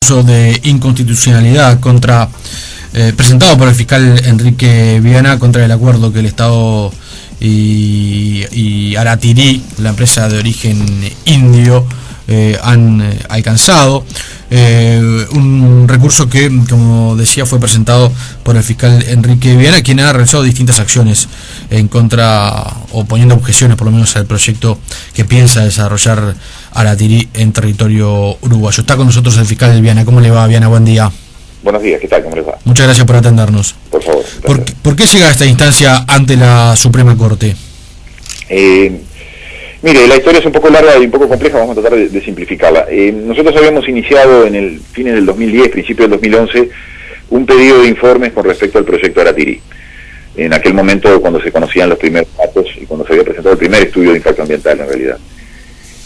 recurso de inconstitucionalidad presentado por el fiscal Enrique Viana contra el acuerdo que el Estado y Aratirí, la empresa de origen indio, han alcanzado. Un recurso que, como decía, fue presentado por el fiscal Enrique Viana, quien ha realizado distintas acciones en contra, o poniendo objeciones por lo menos al proyecto que piensa desarrollar Aratirí en territorio uruguayo. Está con nosotros el fiscal Viana. ¿Cómo le va, Viana? Buen día. Buenos días, ¿qué tal? ¿Cómo les va? Muchas gracias por atendernos. Por favor. ¿Por qué llega a esta instancia ante la Suprema Corte? Mire, la historia es un poco larga y un poco compleja, vamos a tratar de simplificarla. Nosotros habíamos iniciado en el fines del 2010, principio del 2011, un pedido de informes con respecto al proyecto Aratirí. En aquel momento, cuando se conocían los primeros datos y cuando se había presentado el primer estudio de impacto ambiental, en realidad.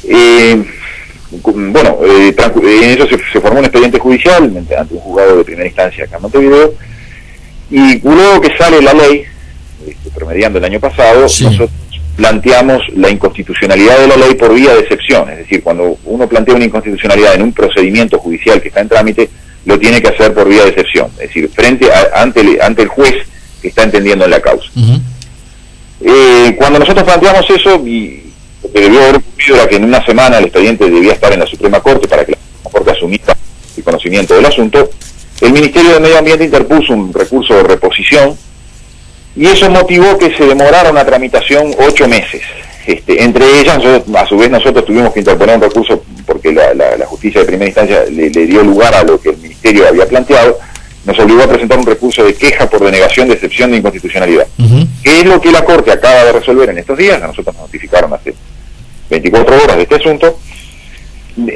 En eso se formó un expediente judicial ante un juzgado de primera instancia acá en Montevideo, y luego que sale la ley, promediando el año pasado, sí, nosotros planteamos la inconstitucionalidad de la ley por vía de excepción. Es decir, cuando uno plantea una inconstitucionalidad en un procedimiento judicial que está en trámite, lo tiene que hacer por vía de excepción, es decir, ante el juez que está entendiendo en la causa. Cuando nosotros planteamos eso, y lo que debió haber ocurrido era que en una semana el expediente debía estar en la Suprema Corte para que la Suprema Corte asumiera el conocimiento del asunto, el Ministerio de Medio Ambiente interpuso un recurso de reposición, y eso motivó que se demorara una tramitación 8 meses. Entre ellas, a su vez, nosotros tuvimos que interponer un recurso porque la justicia de primera instancia le dio lugar a lo que el Ministerio había planteado, nos obligó a presentar un recurso de queja por denegación de excepción de inconstitucionalidad. Que es lo que la Corte acaba de resolver en estos días. A nosotros nos notificaron hace 24 horas de este asunto,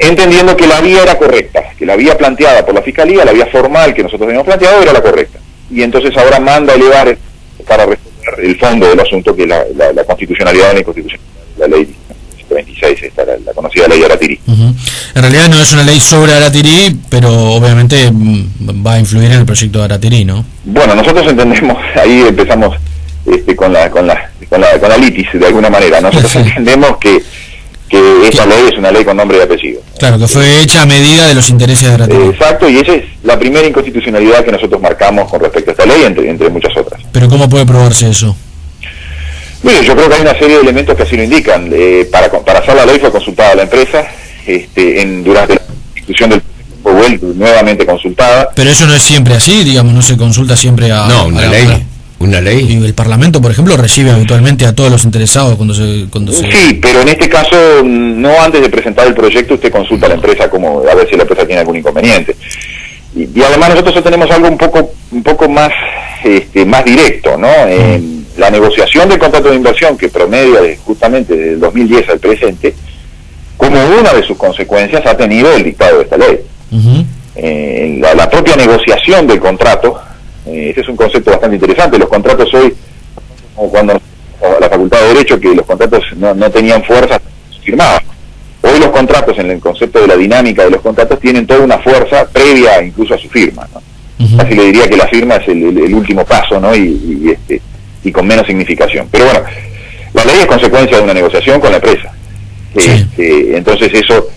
entendiendo que la vía era correcta, que la vía planteada por la Fiscalía, la vía formal que nosotros habíamos planteado, era la correcta. Y entonces ahora manda a elevar para resolver el fondo del asunto, que es la constitucionalidad de la inconstitucionalidad, la ley 126, la conocida ley de Aratirí. En realidad no es una ley sobre Aratirí, pero obviamente va a influir en el proyecto de Aratirí, ¿no? Bueno, nosotros entendemos, ahí empezamos con la litis de alguna manera. Nosotros entendemos que esa ley es una ley con nombre y apellido. Claro, que fue hecha a medida de los intereses de Aratirí. Exacto, y esa es la primera inconstitucionalidad que nosotros marcamos con respecto a esta ley, entre muchas otras. ¿Pero cómo puede probarse eso? Mire, yo creo que hay una serie de elementos que así lo indican. Para hacer la ley fue consultada la empresa, durante la discusión del fue nuevamente consultada. Pero eso no es siempre así, digamos, no se consulta siempre a... No, una ley. Y el Parlamento, por ejemplo, recibe habitualmente a todos los interesados cuando se... Sí, pero en este caso, no antes de presentar el proyecto, usted consulta a la empresa como a ver si la empresa tiene algún inconveniente. Y además nosotros tenemos algo un poco más directo, ¿no? La negociación del contrato de inversión, que promedia justamente desde el 2010 al presente, como una de sus consecuencias ha tenido el dictado de esta ley. La propia negociación del contrato, ese es un concepto bastante interesante. Los contratos hoy, como cuando la Facultad de Derecho, que los contratos no tenían fuerza, se firmaban. Hoy los contratos, en el concepto de la dinámica de los contratos, tienen toda una fuerza previa incluso a su firma, ¿no? Así le diría que la firma es el último paso, ¿no? Y con menos significación. Pero bueno, la ley es consecuencia de una negociación con la empresa. Sí. Entonces eso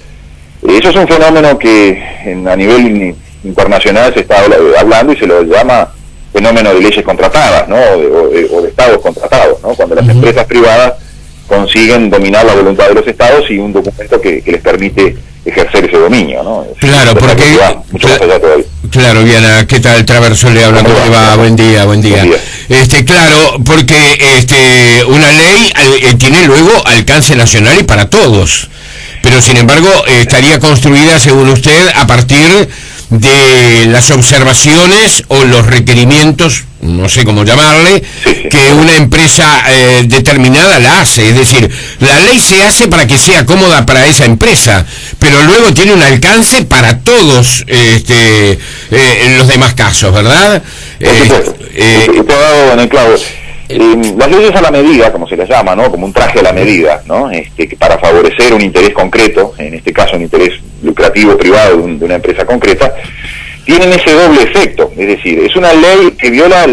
es un fenómeno que a nivel internacional se está hablando y se lo llama fenómeno de leyes contratadas, ¿no? O de estados contratados, ¿no? Cuando las empresas privadas consiguen dominar la voluntad de los estados y un documento que les permite ejercer ese dominio, ¿no? Claro, porque... Claro, Viana, ¿qué tal? Traverso le habla, ¿cómo te va? Buen día. Claro, porque una ley tiene luego alcance nacional y para todos, pero sin embargo estaría construida, según usted, a partir de las observaciones o los requerimientos, no sé cómo llamarle, que una empresa determinada la hace. Es decir, la ley se hace para que sea cómoda para esa empresa, pero luego tiene un alcance para todos en los demás casos, ¿verdad? Te ha dado en el clavo. Las leyes a la medida, como se les llama, ¿no? Como un traje a la medida, ¿no? Que para favorecer un interés concreto, en este caso un interés lucrativo privado de una empresa concreta, tienen ese doble efecto. Es decir, es una ley que viola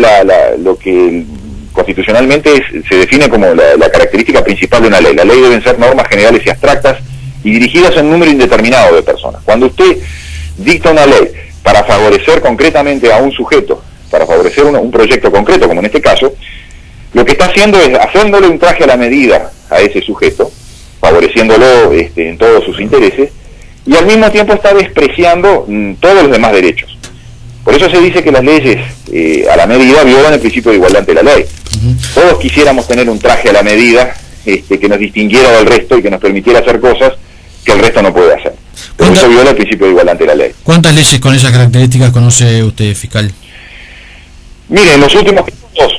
lo que constitucionalmente se define como la característica principal de una ley. La ley deben ser normas generales y abstractas y dirigidas a un número indeterminado de personas. Cuando usted dicta una ley para favorecer concretamente a un sujeto, para favorecer un proyecto concreto, como en este caso, lo que está haciendo es haciéndole un traje a la medida a ese sujeto, favoreciéndolo en todos sus intereses, y al mismo tiempo está despreciando todos los demás derechos. Por eso se dice que las leyes a la medida violan el principio de igualdad ante la ley. Todos quisiéramos tener un traje a la medida que nos distinguiera del resto y que nos permitiera hacer cosas que el resto no puede hacer. Pero eso viola el principio de igualdad ante la ley. ¿Cuántas leyes con esas características conoce usted, fiscal? Mire, en los últimos dos.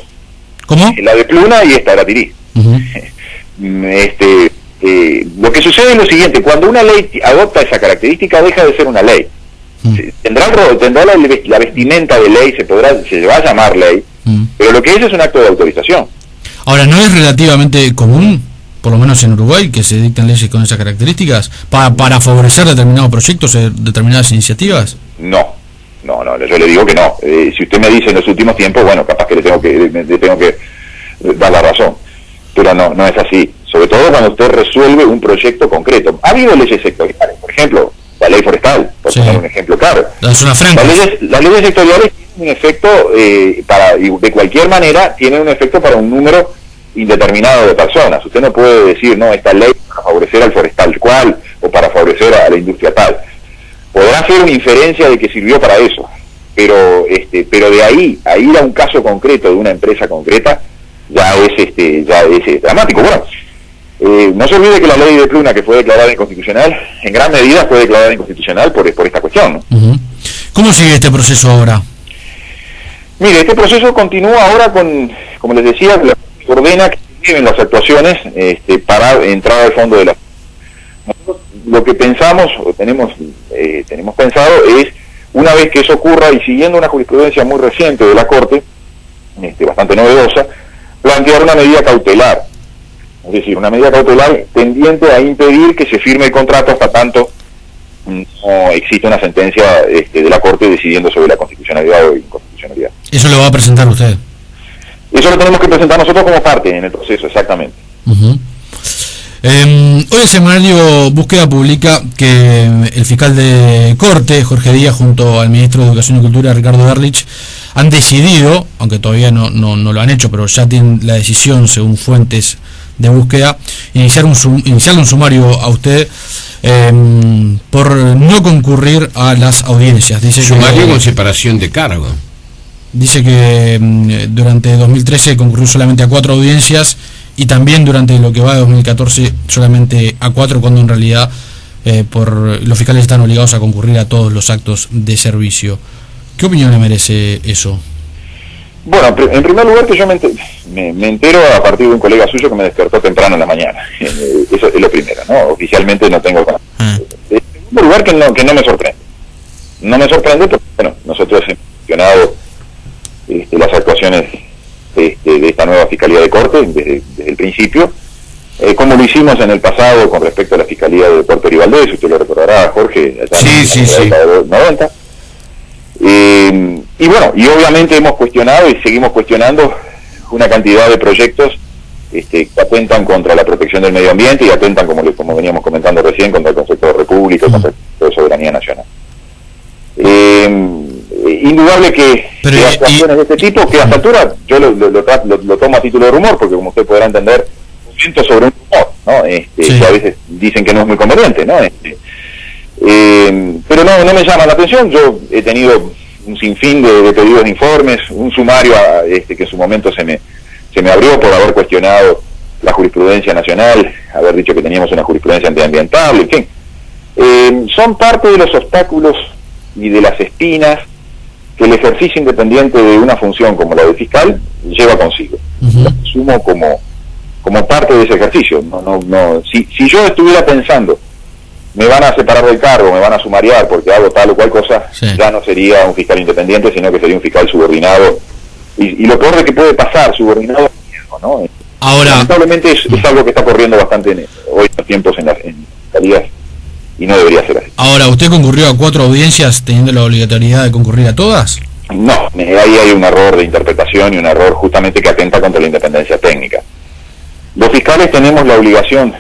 ¿Cómo? La de Pluna y esta, Aratirí. Lo que sucede es lo siguiente: cuando una ley adopta esa característica, deja de ser una ley. Tendrá la vestimenta de ley, se va a llamar ley, pero lo que es un acto de autorización. Ahora, ¿no es relativamente común, por lo menos en Uruguay, que se dicten leyes con esas características para favorecer determinados proyectos, determinadas iniciativas? No, yo le digo que no. Si usted me dice en los últimos tiempos, bueno, capaz que le tengo que dar la razón, pero no es así. Sobre todo cuando usted resuelve un proyecto concreto. Ha habido leyes sectoriales, por ejemplo, la ley forestal, por poner un ejemplo claro. La zona franca. Las leyes sectoriales tienen un efecto, de cualquier manera, tienen un efecto para un número indeterminado de personas. Usted no puede decir, no, esta ley para favorecer al forestal cual, o para favorecer a la industria tal. Podrá hacer una inferencia de que sirvió para eso, pero de ahí a ir a un caso concreto de una empresa concreta, ya es dramático. Bueno, no se olvide que la ley de Pluna, que fue declarada inconstitucional, en gran medida fue declarada inconstitucional por esta cuestión, ¿no? ¿Cómo sigue este proceso ahora? Mire, este proceso continúa ahora con, como les decía, la ordena que se lleven las actuaciones para entrar al fondo de la... Nosotros lo que pensamos, o tenemos pensado, es, una vez que eso ocurra, y siguiendo una jurisprudencia muy reciente de la Corte, bastante novedosa, plantear una medida cautelar. Es decir, una medida cautelar tendiente a impedir que se firme el contrato hasta tanto no existe una sentencia de la Corte decidiendo sobre la constitucionalidad o inconstitucionalidad. ¿Eso lo va a presentar usted? Eso lo tenemos que presentar nosotros como parte en el proceso, exactamente. Hoy el semanario Búsqueda publica que el fiscal de Corte, Jorge Díaz, junto al ministro de Educación y Cultura, Ricardo Erlich, han decidido, aunque todavía no lo han hecho, pero ya tienen la decisión, según fuentes de búsqueda, iniciarle un sumario a usted por no concurrir a las audiencias. Dice sumario con separación de cargo. Dice que durante 2013 concurrió solamente a 4 audiencias y también durante lo que va de 2014 solamente a 4, cuando en realidad los fiscales están obligados a concurrir a todos los actos de servicio. ¿Qué opinión le merece eso? Bueno, en primer lugar, que yo me entero a partir de un colega suyo que me despertó temprano en la mañana. Eso es lo primero, ¿no? Oficialmente no tengo... En segundo lugar, que no me sorprende. No me sorprende porque, bueno, nosotros hemos gestionado las actuaciones de esta nueva Fiscalía de Corte desde el principio, como lo hicimos en el pasado con respecto a la Fiscalía de Puerto Valdés, usted lo recordará, Jorge, allá en la década de 90. Y bueno, y obviamente hemos cuestionado y seguimos cuestionando una cantidad de proyectos que atentan contra la protección del medio ambiente y atentan, como veníamos comentando recién, contra el concepto de república, contra el concepto de soberanía nacional. Indudable que actuaciones de este tipo, que a esta altura yo lo tomo a título de rumor, porque como usted podrá entender, siento sobre un rumor, ¿no? Que a veces dicen que no es muy conveniente, ¿no? Pero no me llama la atención. Yo he tenido un sinfín de pedidos de informes, un sumario que en su momento se me abrió por haber cuestionado la jurisprudencia nacional, haber dicho que teníamos una jurisprudencia antiambiental, en fin. Son parte de los obstáculos y de las espinas que el ejercicio independiente de una función como la de fiscal lleva consigo. Lo asumo como parte de ese ejercicio. Si yo estuviera pensando, me van a separar del cargo, me van a sumariar porque hago tal o cual cosa, ya no sería un fiscal independiente, sino que sería un fiscal subordinado. Y lo peor de que puede pasar, subordinado, ¿no? Ahora, lamentablemente es algo que está corriendo bastante hoy en los tiempos en fiscalías, y no debería ser así. Ahora, ¿usted concurrió a 4 audiencias teniendo la obligatoriedad de concurrir a todas? No, ahí hay un error de interpretación y un error justamente que atenta contra la independencia técnica. Los fiscales tenemos la obligación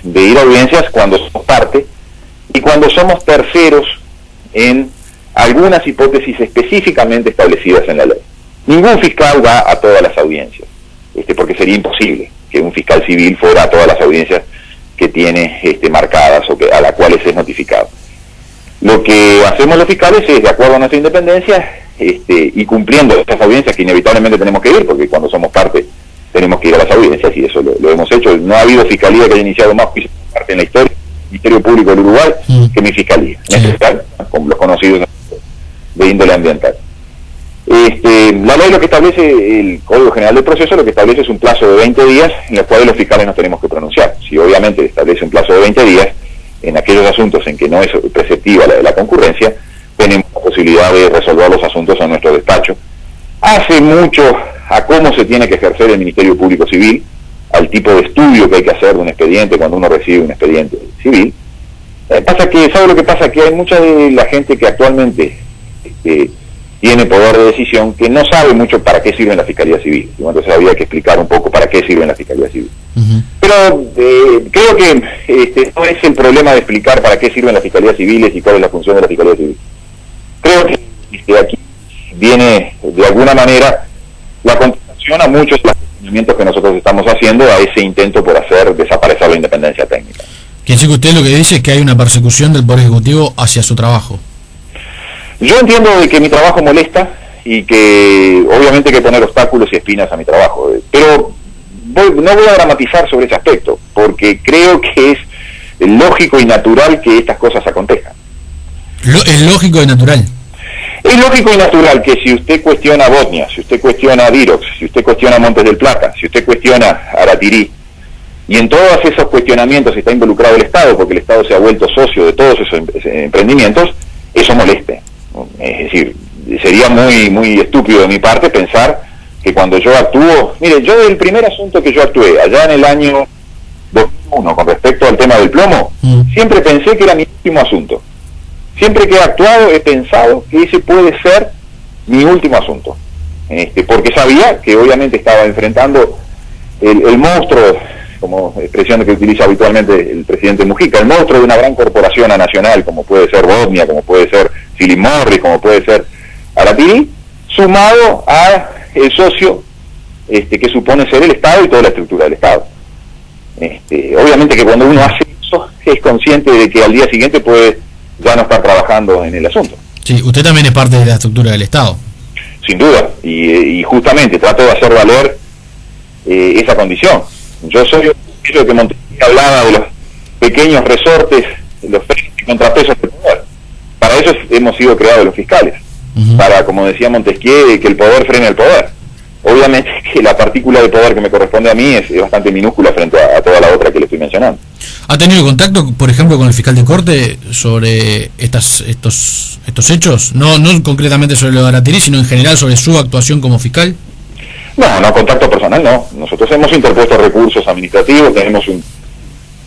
de ir a audiencias cuando somos parte y cuando somos terceros en algunas hipótesis específicamente establecidas en la ley. Ningún fiscal va a todas las audiencias, porque sería imposible que un fiscal civil fuera a todas las audiencias que tiene marcadas o a las cuales es notificado. Lo que hacemos los fiscales es, de acuerdo a nuestra independencia, y cumpliendo estas audiencias que inevitablemente tenemos que ir, porque cuando somos parte tenemos que ir a las audiencias, y eso lo hemos hecho. No ha habido fiscalía que haya iniciado más juicios parte en la historia del Ministerio Público del Uruguay que mi fiscalía, en especial con los conocidos de índole ambiental. La ley lo que establece, el Código General del Proceso, lo que establece es un plazo de 20 días en los cuales los fiscales nos tenemos que pronunciar. Si obviamente establece un plazo de 20 días, en aquellos asuntos en que no es preceptiva la concurrencia, tenemos la posibilidad de resolver los asuntos en nuestro despacho. Hace mucho a cómo se tiene que ejercer el Ministerio Público Civil, al tipo de estudio que hay que hacer de un expediente cuando uno recibe un expediente civil. ¿Sabe lo que pasa? Que hay mucha de la gente que actualmente tiene poder de decisión que no sabe mucho para qué sirve la Fiscalía Civil. Entonces había que explicar un poco para qué sirve la Fiscalía Civil. Pero creo que no es el problema de explicar para qué sirven las Fiscalías Civiles y cuál es la función de la Fiscalía Civil. Creo que aquí viene, de alguna manera, la contestación a muchos de los cuestionamientos que nosotros estamos haciendo a ese intento por hacer desaparecer la independencia técnica. Quiere decir que usted lo que dice es que hay una persecución del Poder Ejecutivo hacia su trabajo. Yo entiendo de que mi trabajo molesta y que obviamente hay que poner obstáculos y espinas a mi trabajo, pero no voy a dramatizar sobre ese aspecto, porque creo que es lógico y natural que estas cosas acontezcan. ¿Es lógico y natural? Es lógico y natural que si usted cuestiona Botnia, si usted cuestiona Dirox, si usted cuestiona Montes del Plata, si usted cuestiona Aratirí, y en todos esos cuestionamientos está involucrado el Estado, porque el Estado se ha vuelto socio de todos esos emprendimientos, eso moleste. Es decir, sería muy estúpido de mi parte pensar que cuando yo actúo... Mire, yo el primer asunto que yo actué allá en el año 2001 con respecto al tema del plomo, siempre pensé que era mi último asunto. Siempre que he actuado he pensado que ese puede ser mi último asunto, porque sabía que obviamente estaba enfrentando el monstruo, como expresión que utiliza habitualmente el presidente Mujica, el monstruo de una gran corporación nacional como puede ser Botnia, como puede ser Philip Morris, como puede ser Aratirí, sumado a el socio que supone ser el Estado y toda la estructura del Estado. Obviamente que cuando uno hace eso es consciente de que al día siguiente puede ya no estar trabajando en el asunto. Sí, usted también es parte de la estructura del Estado. Sin duda, y justamente trato de hacer valer esa condición. Yo soy aquello que Montesquieu hablaba de los pequeños resortes, los frenos y contrapesos del poder. Para eso hemos sido creados los fiscales, para, como decía Montesquieu, que el poder frene el poder. Obviamente que la partícula de poder que me corresponde a mí es bastante minúscula frente a toda la otra que le estoy mencionando. ¿Ha tenido contacto, por ejemplo, con el fiscal de corte sobre estos hechos? No concretamente sobre lo de Aratirí, sino en general sobre su actuación como fiscal. No, contacto personal no. Nosotros hemos interpuesto recursos administrativos, tenemos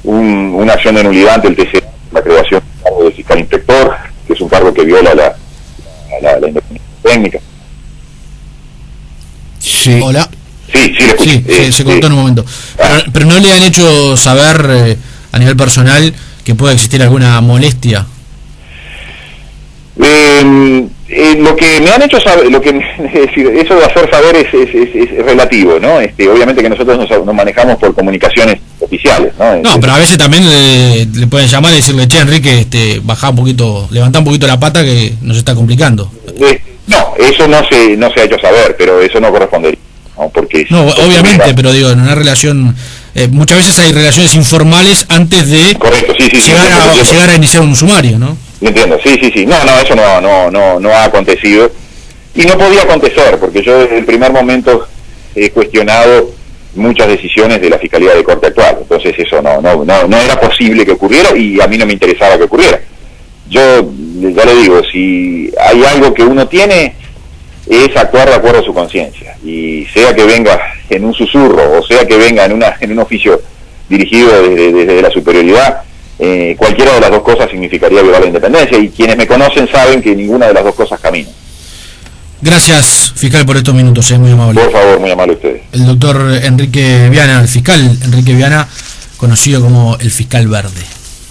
una acción de nulidad ante el TCA, la creación del cargo de fiscal inspector, que es un cargo que viola la independencia técnica. Sí. Hola. Sí, le escucho. Sí, se cortó en un momento. Pero no le han hecho saber a nivel personal que pueda existir alguna molestia. Lo que me han hecho saber, eso de hacer saber es relativo, ¿no? Obviamente que nosotros nos manejamos por comunicaciones oficiales, ¿no? No, pero a veces también le pueden llamar y decirle, che, Enrique, bajá un poquito, levantá un poquito la pata que nos está complicando. No, eso no se ha hecho saber, pero eso no correspondería, ¿no? Porque obviamente, pero digo, en una relación, muchas veces hay relaciones informales antes de correcto, llegar a iniciar un sumario, ¿no? Entiendo, sí. No, eso no ha acontecido y no podía acontecer, porque yo desde el primer momento he cuestionado muchas decisiones de la Fiscalía de Corte actual, entonces eso no era posible que ocurriera y a mí no me interesaba que ocurriera. Yo ya le digo, si hay algo que uno tiene es actuar de acuerdo a su conciencia, y sea que venga en un susurro o sea que venga en un oficio dirigido desde la superioridad, cualquiera de las dos cosas significaría violar la independencia, y quienes me conocen saben que ninguna de las dos cosas camina. Gracias, fiscal, por estos minutos, es muy amable. Por favor, muy amable ustedes. El doctor Enrique Viana, el fiscal Enrique Viana, conocido como el fiscal verde.